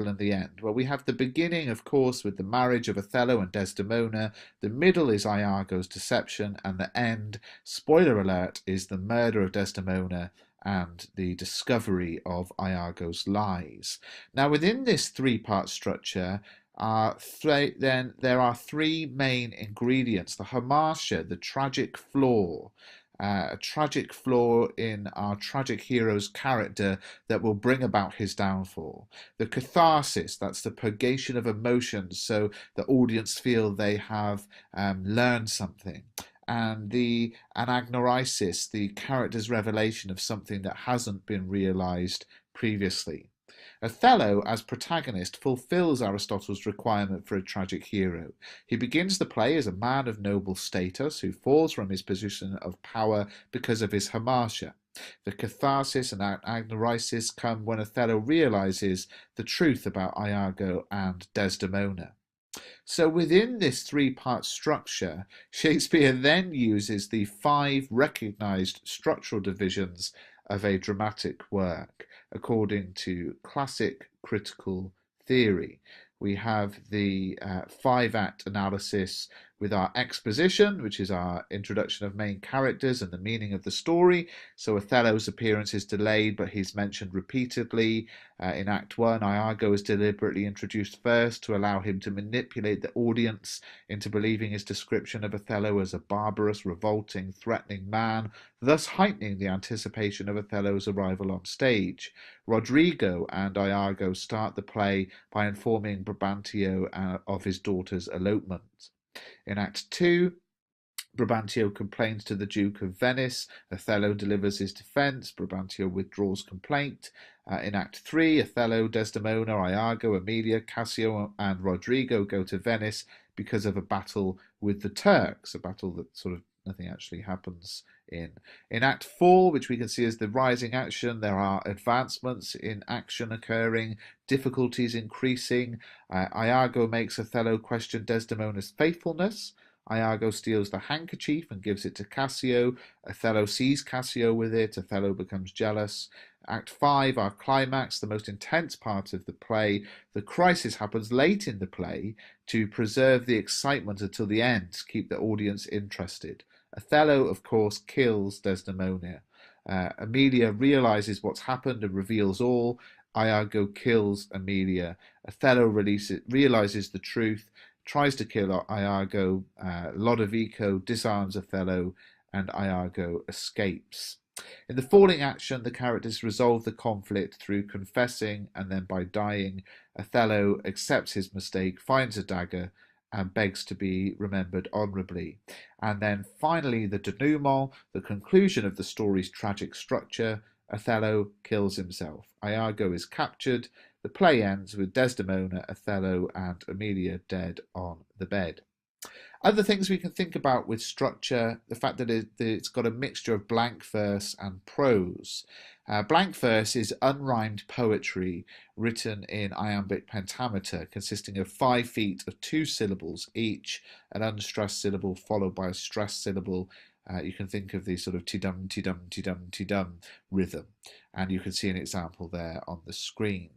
and the end? Well, we have the beginning, of course, with the marriage of Othello and Desdemona. The middle is Iago's deception, and the end, spoiler alert, is the murder of Desdemona and the discovery of Iago's lies. Now, within this three-part structure, then there are three main ingredients: the hamartia, the tragic flaw, a tragic flaw in our tragic hero's character that will bring about his downfall. The catharsis, that's the purgation of emotions so the audience feel they have learned something. And the anagnorisis, the character's revelation of something that hasn't been realized previously. Othello, as protagonist, fulfills Aristotle's requirement for a tragic hero. He begins the play as a man of noble status who falls from his position of power because of his hamartia. The catharsis and anagnorisis come when Othello realizes the truth about Iago and Desdemona. So within this three-part structure, Shakespeare then uses the five recognized structural divisions of a dramatic work, according to classic critical theory. We have the five-act analysis with our exposition, which is our introduction of main characters and the meaning of the story. So Othello's appearance is delayed, but he's mentioned repeatedly. In Act 1, Iago is deliberately introduced first to allow him to manipulate the audience into believing his description of Othello as a barbarous, revolting, threatening man, thus heightening the anticipation of Othello's arrival on stage. Roderigo and Iago start the play by informing Brabantio of his daughter's elopement. In Act 2, Brabantio complains to the Duke of Venice. Othello delivers his defense. Brabantio withdraws complaint. In Act 3, Othello, Desdemona, Iago, Emilia, Cassio, and Roderigo go to Venice because of a battle with the Turks, a battle that sort of nothing actually happens in. In Act 4, which we can see as the rising action, there are advancements in action occurring, difficulties increasing. Iago makes Othello question Desdemona's faithfulness. Iago steals the handkerchief and gives it to Cassio. Othello sees Cassio with it. Othello becomes jealous. Act 5, our climax, the most intense part of the play. The crisis happens late in the play to preserve the excitement until the end, to keep the audience interested. Othello, of course, kills Desdemona. Emilia realizes what's happened and reveals all. Iago kills Emilia. Othello realizes the truth, tries to kill Iago. Lodovico disarms Othello, and Iago escapes. In the falling action, the characters resolve the conflict through confessing and then by dying. Othello accepts his mistake, finds a dagger, and begs to be remembered honourably. And then finally, the denouement, the conclusion of the story's tragic structure. Othello kills himself. Iago is captured. The play ends with Desdemona, Othello, and Emilia dead on the bed. Other things we can think about with structure, the fact that it's got a mixture of blank verse and prose. Blank verse is unrhymed poetry written in iambic pentameter, consisting of 5 feet of 2 syllables each, an unstressed syllable followed by a stressed syllable. You can think of the sort of ti-dum, ti-dum, ti-dum, ti-dum rhythm, and you can see an example there on the screen.